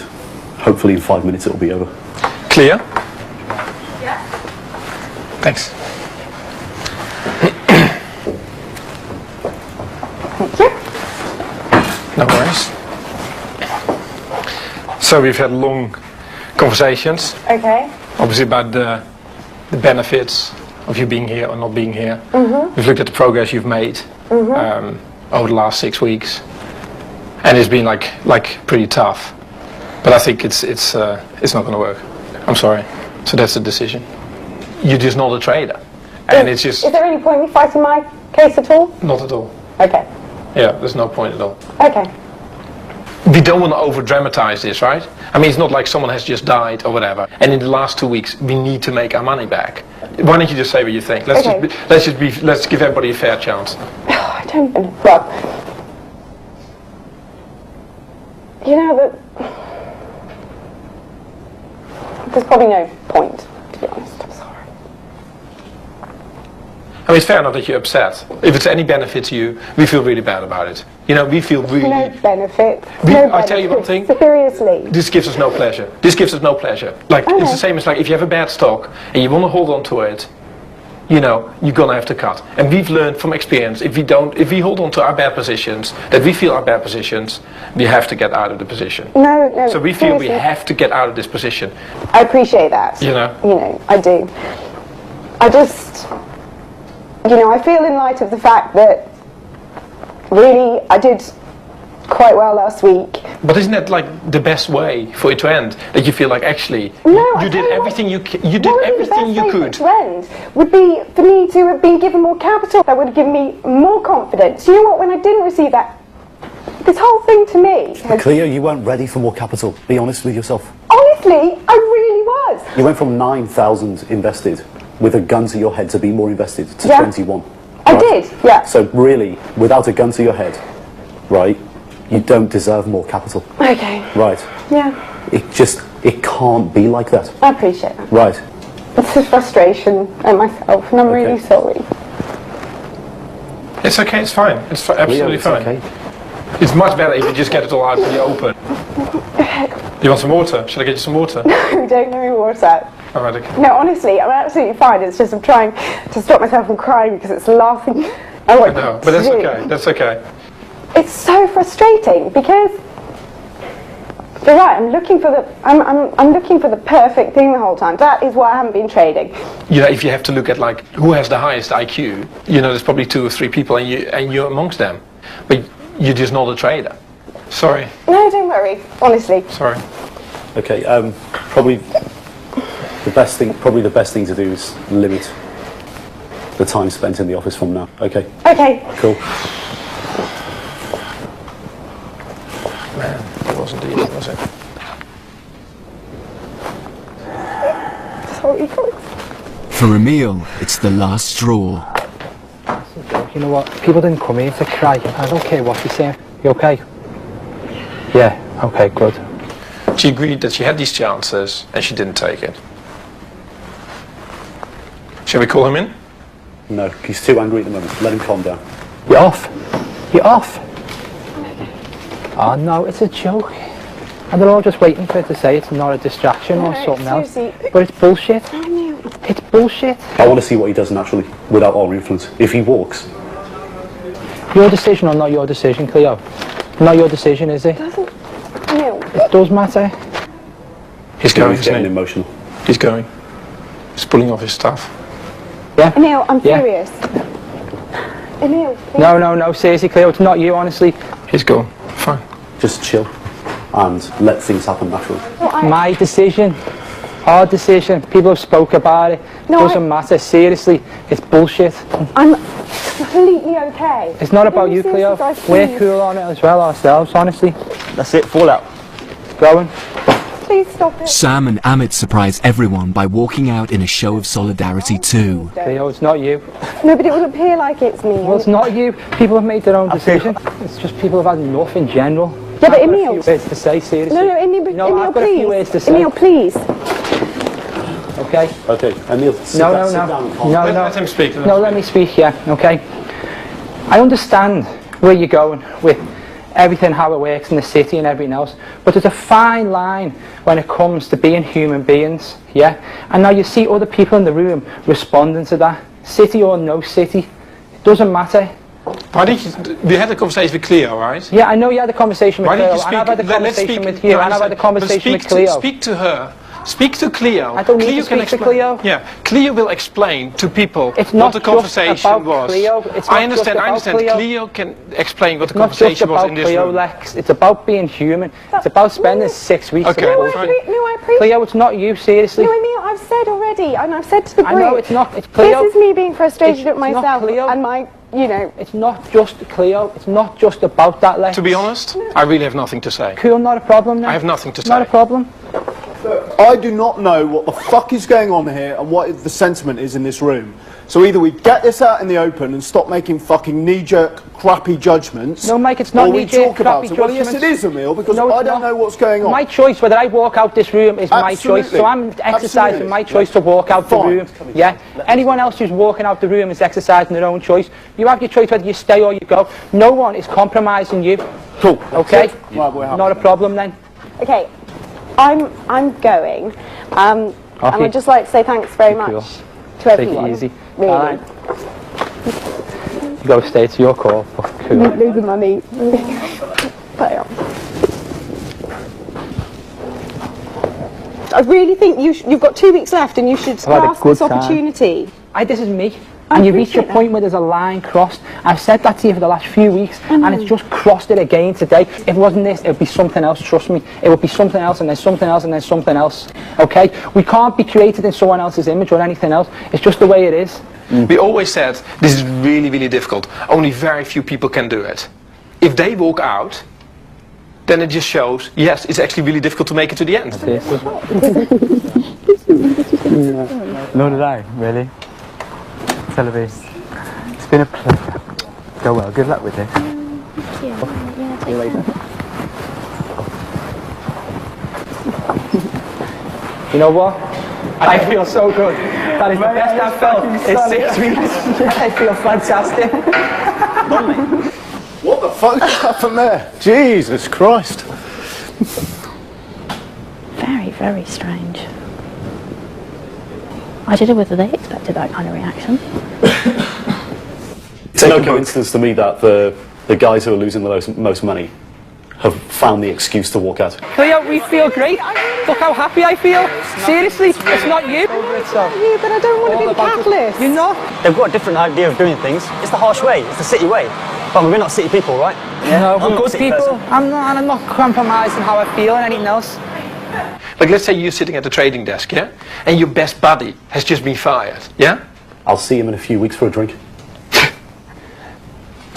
Hopefully in 5 minutes it'll be over. Clear? Yeah. Thanks. Thank you. No worries. So we've had long conversations. Okay. Obviously about the benefits of you being here or not being here. We've looked at the progress you've made over the last 6 weeks, and it's been like pretty tough. But I think it's not going to work. I'm sorry. So that's the decision. You're just not a trader, and it's just. Is there any point in me fighting my case at all? Not at all. Okay. Yeah, there's no point at all. Okay. We don't want to over-dramatize this, right? I mean, it's not like someone has just died or whatever, and in the last 2 weeks we need to make our money back. Why don't you just say what you think? Let's give everybody a fair chance. I don't even. Well, you know that there's probably no point, to be honest. I'm sorry. I mean, it's fair enough that you're upset. If it's any benefit to you, we feel really bad about it. You know, we feel really. No benefit. I tell you one thing. Seriously. This gives us no pleasure. This gives us no pleasure. Like, it's the same as like if you have a bad stock and you want to hold on to it, you know, you're gonna have to cut. And we've learned from experience, if we hold on to our bad positions, that we feel our bad positions, we have to get out of the position. No. So we feel we have to get out of this position. I appreciate that. You know, I do. I just, I feel in light of the fact that really I did quite well last week. But isn't that like the best way for it to end? That you feel like actually you did everything you could. To end would be for me to have been given more capital. That would have given me more confidence. You know what? When I didn't receive that, this whole thing to me. Cleo, you weren't ready for more capital. Be honest with yourself. Honestly, I really was. You went from 9,000 invested with a gun to your head to be more invested to 21. I did. Yeah. So really, without a gun to your head, right? You don't deserve more capital. Okay. Right. Yeah. It can't be like that. I appreciate that. Right. It's a frustration at myself, and I'm really sorry. It's okay, it's fine. It's absolutely fine. Okay. It's much better if you just get it all out in the open. You want some water? Should I get you some water? No, don't give me water. Alright, okay. No, honestly, I'm absolutely fine. It's just I'm trying to stop myself from crying because it's the last thing I want No, but that's okay. That's okay. It's so frustrating because you're right. I'm looking for the perfect thing the whole time. That is why I haven't been trading. You know, if you have to look at like who has the highest IQ, you know, there's probably 2 or 3 people, and you're amongst them, but you're just not a trader. Sorry. No, don't worry. Honestly. Sorry. Okay. Probably the best thing to do is limit the time spent in the office from now. Okay. Okay. Cool. Man, it wasn't easy, was it? Sorry. For Emil, it's the last straw. You know what? People didn't come here to cry. I don't care what you're saying. You okay? Yeah. Okay. Good. She agreed that she had these chances and she didn't take it. Shall we call him in? No, he's too angry at the moment. Let him calm down. You're off. You're off. Oh no, it's a joke. And they're all just waiting for it to say it's not a distraction or something else. But it's bullshit. It's bullshit. I want to see what he does naturally, without our influence. If he walks. Your decision or not your decision, Cleo? Not your decision, is it? No. It does matter. He's going, he's getting emotional. He's going. He's pulling off his stuff. Yeah? Emil, I'm furious. Emil, please. No, seriously, Cleo, it's not you, honestly. He's gone. Fine. Just chill and let things happen naturally. My decision. Our decision. People have spoke about it. Doesn't matter. Seriously, it's bullshit. I'm completely okay. It's not about you, Cleo. We're cool on it as well ourselves, honestly. That's it, fallout. Going. Please stop it. Sam and Amit surprise everyone by walking out in a show of solidarity too. Cleo, it's not you. No, but it will appear like it's me. Well, it's not you. People have made their own decision. It's just people have had enough in general. Yeah, but I've got Emil. a few words to say, seriously. No, Emil, I've got a few words to say. Emil, please. Okay. Okay, Emil, sit down. Let him speak. Let me speak, yeah, okay. I understand where you're going with everything, how it works in the city and everything else, but there's a fine line when it comes to being human beings, yeah? And now you see other people in the room responding to that, city or no city, it doesn't matter. Why did you, we had a conversation with Cleo, right? Yeah, I know you had a conversation with Cleo, and I've had a conversation with you, and I've had a conversation with Cleo. Speak to her. Speak to Cleo. I don't need to speak to Cleo. Yeah, Cleo will explain to people what the conversation was. Cleo. I understand. Cleo can explain what the conversation was in this room. Lex. It's about being human. It's about spending 6 weeks. Okay, No, I appreciate. Cleo, it's not you, seriously. No, Emil, I've said already, and I've said to the group. I know it's not. It's Cleo. This is me being frustrated at myself not Cleo. and my, It's not just Cleo. It's not just about that, Lex. To be honest, I really have nothing to say. Cool, not a problem then. I have nothing to say. Not a problem. I do not know what the fuck is going on here and what the sentiment is in this room. So either we get this out in the open and stop making fucking knee-jerk, crappy judgments. No, Mike, it's not knee-jerk, crappy judgments. Well, yes, it is, Emil, because I don't know what's going on. My choice, whether I walk out this room, is my choice. So I'm exercising my choice to walk out the room. Yeah. Anyone else who's walking out the room is exercising their own choice. You have your choice whether you stay or you go. No one is compromising you. Cool. Okay. Right, not a problem then. Okay. I'm going, and I'd just like to say thanks very much to to everyone. Take it easy. Really. All right. You go stay to your call. Cool. Losing money. Pay off. I really think you've got 2 weeks left and you should grasp this opportunity. This is me. And you reach a point where there's a line crossed. I've said that to you for the last few weeks, and it's just crossed it again today. If it wasn't this, it would be something else, trust me. It would be something else, and then something else, and then something else. Okay? We can't be created in someone else's image or anything else. It's just the way it is. We always said, this is really, really difficult. Only very few people can do it. If they walk out, then it just shows, yes, it's actually really difficult to make it to the end. Nor did I, really. It's been a pleasure. Go well. Good luck with this. See you later. You know what? I feel so good. That is the best I've felt in 6 weeks. I feel fantastic. What the fuck happened there? Jesus Christ. Very, very strange. I don't know whether they expected that kind of reaction. It's no coincidence to me that the guys who are losing the most money have found the excuse to walk out. Cleo, we feel great. Look how happy I feel. Seriously, it's not you. It's not you, but I don't want to be the catalyst. You're not. They've got a different idea of doing things. It's the harsh way. It's the city way. But we're not city people, right? Yeah. No, we're good people. I'm not, and I'm not compromising how I feel or anything else. Like, let's say you're sitting at the trading desk, yeah? And your best buddy has just been fired, yeah? I'll see him in a few weeks for a drink.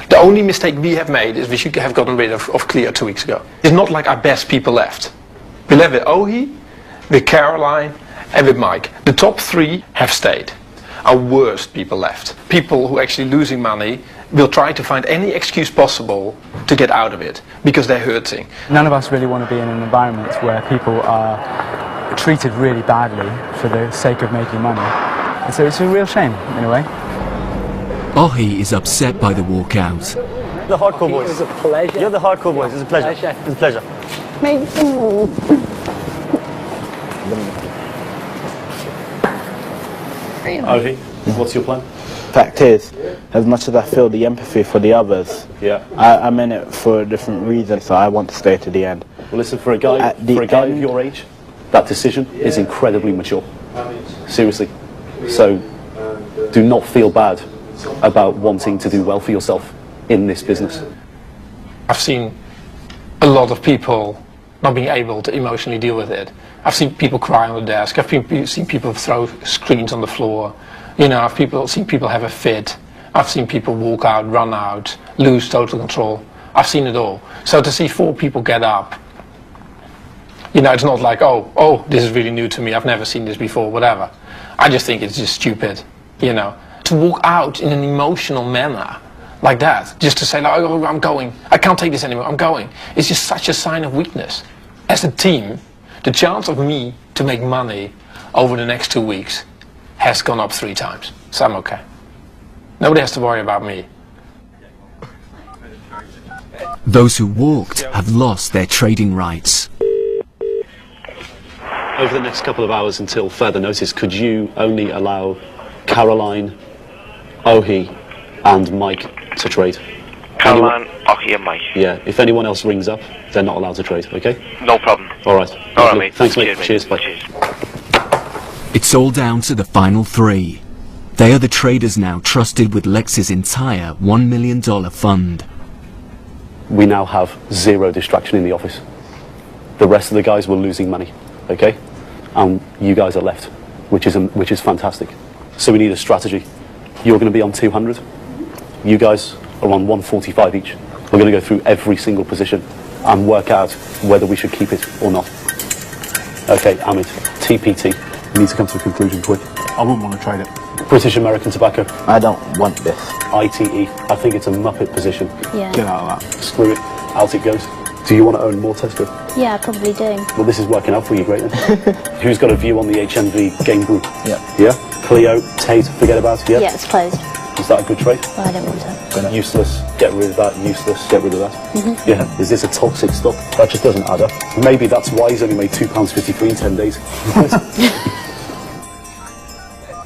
The only mistake we have made is we should have gotten rid of Cleo 2 weeks ago. It's not like our best people left. We left with Ohi, with Caroline, and with Mike. The top 3 have stayed. Our worst people left. People who are actually losing money will try to find any excuse possible to get out of it, because they're hurting. None of us really want to be in an environment where people are treated really badly for the sake of making money. And so it's a real shame, in a way. Ohi is upset by the walkout. The hardcore boys. It was a pleasure. You're the hardcore boys. It's a pleasure. It's a pleasure. Ohi, what's your plan? Fact is, as much as I feel the empathy for the others, I'm in it for a different reason, so I want to stay to the end. Well, listen, for a guy of your age, that decision is incredibly mature. Seriously. So, do not feel bad about wanting to do well for yourself in this business. I've seen a lot of people not being able to emotionally deal with it. I've seen people cry on the desk. I've seen people throw screens on the floor. You know, I've seen people have a fit. I've seen people walk out, run out, lose total control. I've seen it all. So to see 4 people get up, you know, it's not like, oh, this is really new to me. I've never seen this before, whatever. I just think it's just stupid, you know. To walk out in an emotional manner like that, just to say, like, oh, I'm going, I can't take this anymore, I'm going. It's just such a sign of weakness. As a team, the chance of me to make money over the next 2 weeks has gone up 3 times. So I'm okay. Nobody has to worry about me. Those who walked have lost their trading rights. Over the next couple of hours until further notice, could you only allow Caroline, Ohi and Mike to trade? Caroline, Ohi and Mike. Yeah, if anyone else rings up, they're not allowed to trade, okay? No problem. Alright. Alright, mate. Thanks, mate. Cheers, Bye. Cheers. It's all down to the final 3. They are the traders now trusted with Lex's entire $1 million fund. We now have 0 distraction in the office. The rest of the guys were losing money, okay? And you guys are left, which is fantastic. So we need a strategy. You're going to be on 200. You guys are on 145 each. We're going to go through every single position and work out whether we should keep it or not. Okay, Amit, TPT. We need to come to a conclusion quick. I wouldn't want to trade it. British American Tobacco. I don't want this. ITE. I think it's a muppet position. Yeah. Get out of that. Screw it. Out it goes. Do you want to own more Tesco? Yeah, I probably do. Well, this is working out for you great then. Who's got a view on the HMV game group? Yeah. Yeah? Cleo, Tate, forget about it, yeah? Yeah, it's closed. Is that a good trade? Well, I don't want to. Useless, get rid of that, useless, get rid of that. Mhm. Yeah, is this a toxic stock? That just doesn't add up. Maybe that's why he's only made £2.53 in 10 days.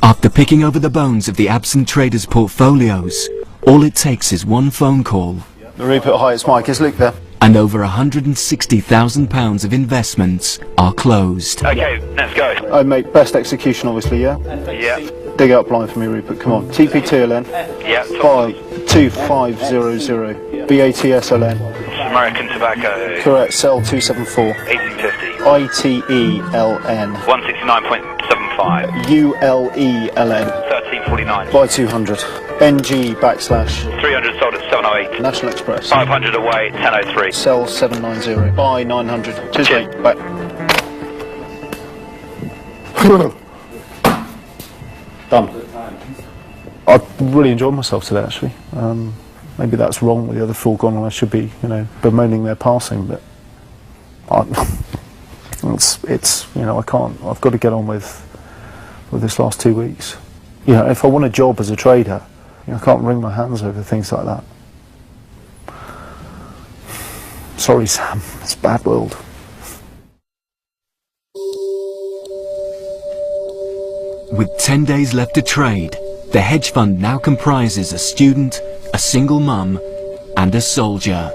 Our After picking over the bones of the absent traders' portfolios, all it takes is one phone call. Rupert, hi, it's Mike. Is Luke there? And over £160,000 of investments are closed. Okay, let's go. Oh, mate, best execution, obviously, yeah? Yeah. Dig out blind for me, Rupert. Come on. TP2LN. Yeah. 52500. BATSLN. American Tobacco. Correct. Cell 274. 1850. ITELN. 169.75. ULELN. 1349. Buy 200. NG backslash. 300 sold at 708. National Express. 500 away, 1003. Sell 790. Buy 900. Cheers, mate. Bye. Done. I really enjoyed myself today, actually. Maybe that's wrong with the other four gone, and I should be, you know, bemoaning their passing, but it's you know, I can't. I've got to get on with this last 2 weeks. You know, if I want a job as a trader, you know, I can't wring my hands over things like that. Sorry, Sam. It's a bad world. With 10 days left to trade, the hedge fund now comprises a student, a single mum, and a soldier.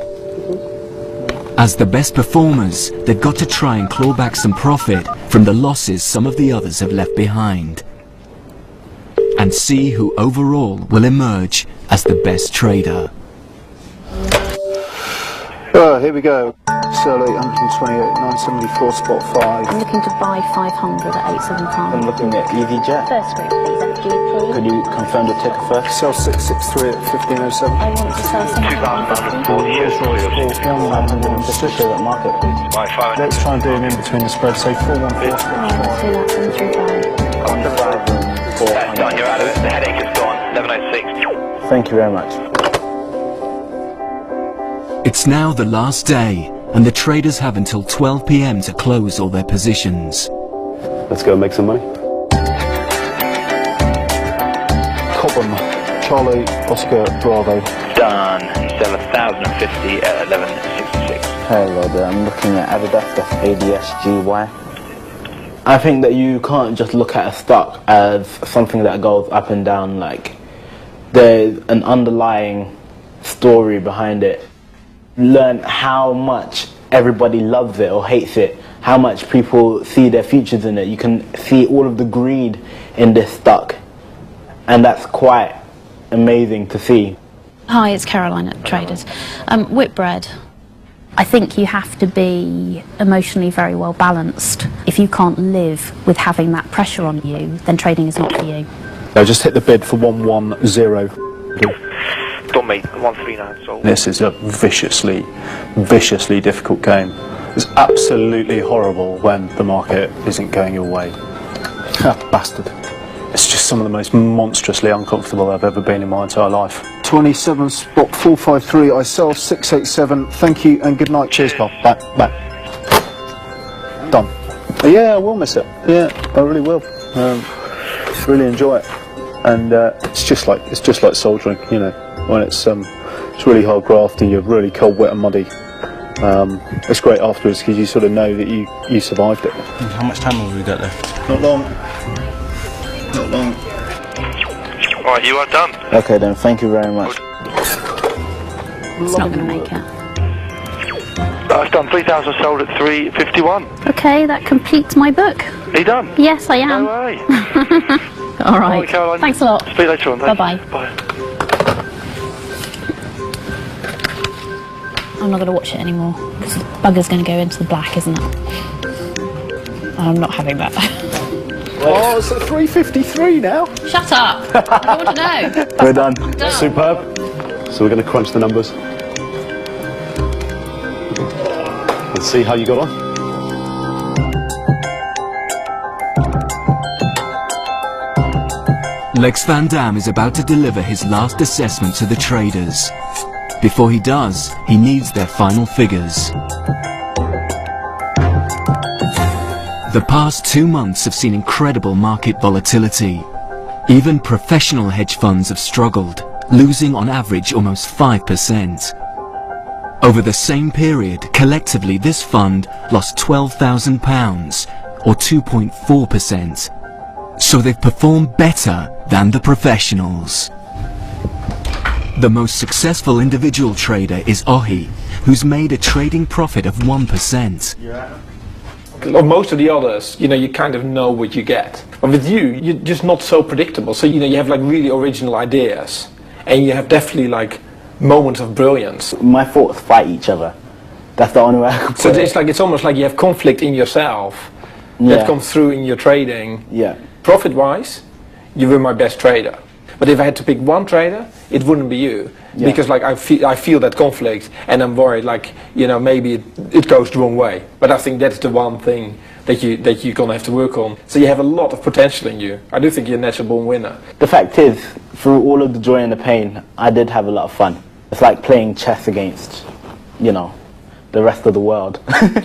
As the best performers, they've got to try and claw back some profit from the losses some of the others have left behind, and see who overall will emerge as the best trader. Here we go. Sell 828, 974, spot 5. I'm looking to buy 500 at 875. I'm looking at EasyJet. First group, please, FG. Could you confirm the ticker first? Sell 663 at 1507. I want to sell something. 2,140. Just to show that market, please. Let's try and do an in between the spread, say 414. That's done, you're out of it. The headache is gone. 1106. Thank you very much. It's now the last day, and the traders have until 12 PM to close all their positions. Let's go and make some money. Cobham, Charlie, Oscar, Bravo. Done. You sell 1,050 at 1166. Hello there, I'm looking at Adidas, that's ADSGY. I think that you can't just look at a stock as something that goes up and down. Like, there's an underlying story behind it. Learn how much everybody loves it or hates it, how much people see their futures in it. You can see all of the greed in this stock, and that's quite amazing to see. Hi, it's Caroline at Traders. Whitbread. I think you have to be emotionally very well balanced. If you can't live with having that pressure on you, then trading is not for you. I just hit the bid for 110. Don't mate, 139 sold. This is a viciously difficult game. It's absolutely horrible when the market isn't going your way. Ah, bastard. It's just some of the most monstrously uncomfortable I've ever been in my entire life. 27 spot 453, I sell 687. Thank you and good night. Cheers, pal. Bye. Done. Yeah, I will miss it. Yeah, I really will. Really enjoy it. And it's just like soldiering, you know. When it's really hard graft and you're really cold, wet and muddy. It's great afterwards because you sort of know that you survived it. How much time have we got left? Not long. Not long. Right, you are done. Okay then, thank you very much. It's not going to make it. I've done 3,000 sold at 351. Okay, that completes my book. Are you done? Yes, I am. No way. All right. Caroline. Thanks a lot. Speak later on. Bye-bye. Bye. I'm not going to watch it anymore because the bugger's going to go into the black, isn't it? I'm not having that. Oh, it's at 353 now. Shut up! I don't want to know. We're done. Done. Superb. So we're going to crunch the numbers. Let's see how you got on. Lex Van Dam is about to deliver his last assessment to the traders. Before he does, he needs their final figures. The past 2 months have seen incredible market volatility. Even professional hedge funds have struggled, losing on average almost 5%. Over the same period, collectively this fund lost £12,000, or 2.4%. so they've performed better than the professionals. The most successful individual trader is Ohi, who's made a trading profit of 1%. Most of the others, you kind of know what you get. But with you, you're just not so predictable. So, you have like really original ideas. And you have definitely like moments of brilliance. My thoughts fight each other. That's the only way I can put it. So it's almost like you have conflict in yourself that comes through in your trading. Yeah. Profit-wise, you were my best trader. But if I had to pick one trader, it wouldn't be you. Yeah. Because like I feel that conflict, and I'm worried like, maybe it goes the wrong way. But I think that's the one thing that you're gonna have to work on. So you have a lot of potential in you. I do think you're a natural born winner. The fact is, through all of the joy and the pain, I did have a lot of fun. It's like playing chess against, the rest of the world.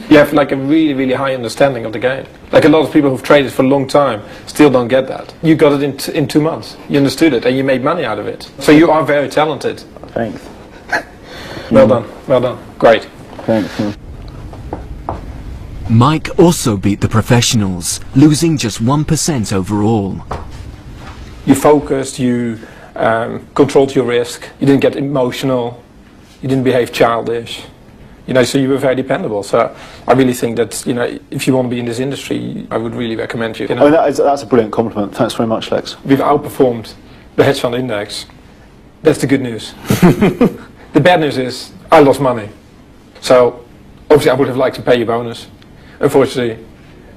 You have like a really, really high understanding of the game. Like a lot of people who've traded for a long time still don't get that. You got it in 2 months. You understood it and you made money out of it. So you are very talented. Thanks. Well done, well done. Great. Thanks. Mike also beat the professionals, losing just 1% overall. You focused, you controlled your risk, you didn't get emotional, you didn't behave childish. So you were very dependable. So I really think that, if you want to be in this industry, I would really recommend you. That's a brilliant compliment. Thanks very much, Lex. We've outperformed the hedge fund index. That's the good news. The bad news is I lost money. So obviously I would have liked to pay you bonus. Unfortunately,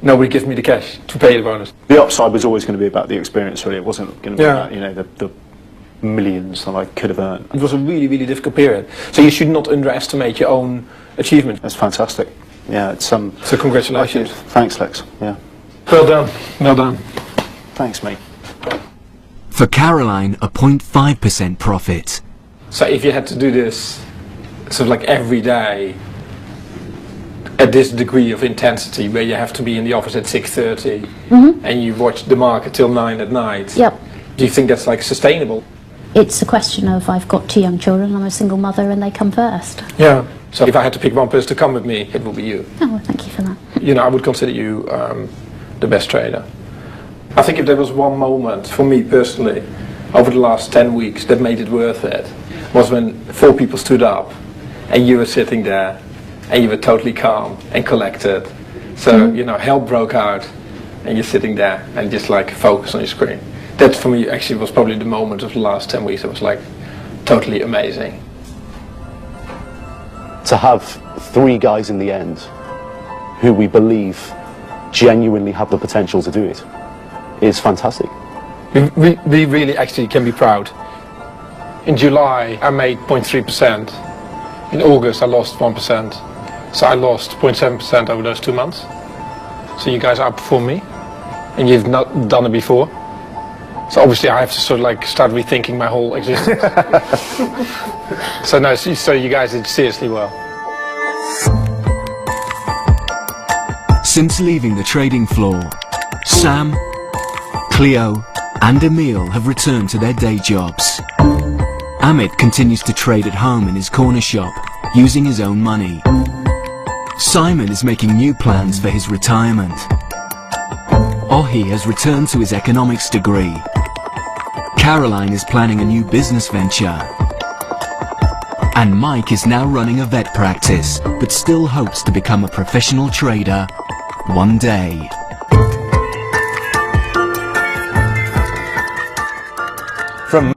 nobody gives me the cash to pay the bonus. The upside was always going to be about the experience, really. It wasn't going to be about, the millions that I could have earned. It was a really, really difficult period. So you should not underestimate your own achievement. That's fantastic. Yeah, it's So congratulations. Thanks, Lex. Yeah. Well done. Well done. Thanks, mate. For Caroline, a 0.5% profit. So if you had to do this sort of like every day at this degree of intensity, where you have to be in the office at 6:30 and you watch the market till 9 at night, Yep. do you think that's like sustainable? It's a question of I've got 2 young children, I'm a single mother, and they come first. Yeah. So if I had to pick one person to come with me, it would be you. Oh, well, thank you for that. I would consider you the best trader. I think if there was one moment for me personally over the last 10 weeks that made it worth it, was when 4 people stood up and you were sitting there and you were totally calm and collected. So, hell broke out and you're sitting there and just like focus on your screen. That for me actually was probably the moment of the last 10 weeks that was like totally amazing. To have 3 guys in the end who we believe genuinely have the potential to do it is fantastic. We really actually can be proud. In July I made 0.3%. In August I lost 1%. So I lost 0.7% over those 2 months. So you guys outperform me and you've not done it before. So obviously I have to sort of like start rethinking my whole existence. So you guys did seriously well. Since leaving the trading floor, Sam, Cleo and Emil have returned to their day jobs. Amit continues to trade at home in his corner shop, using his own money. Simon is making new plans for his retirement. Ohi has returned to his economics degree. Caroline is planning a new business venture. And Mike is now running a vet practice, but still hopes to become a professional trader one day. From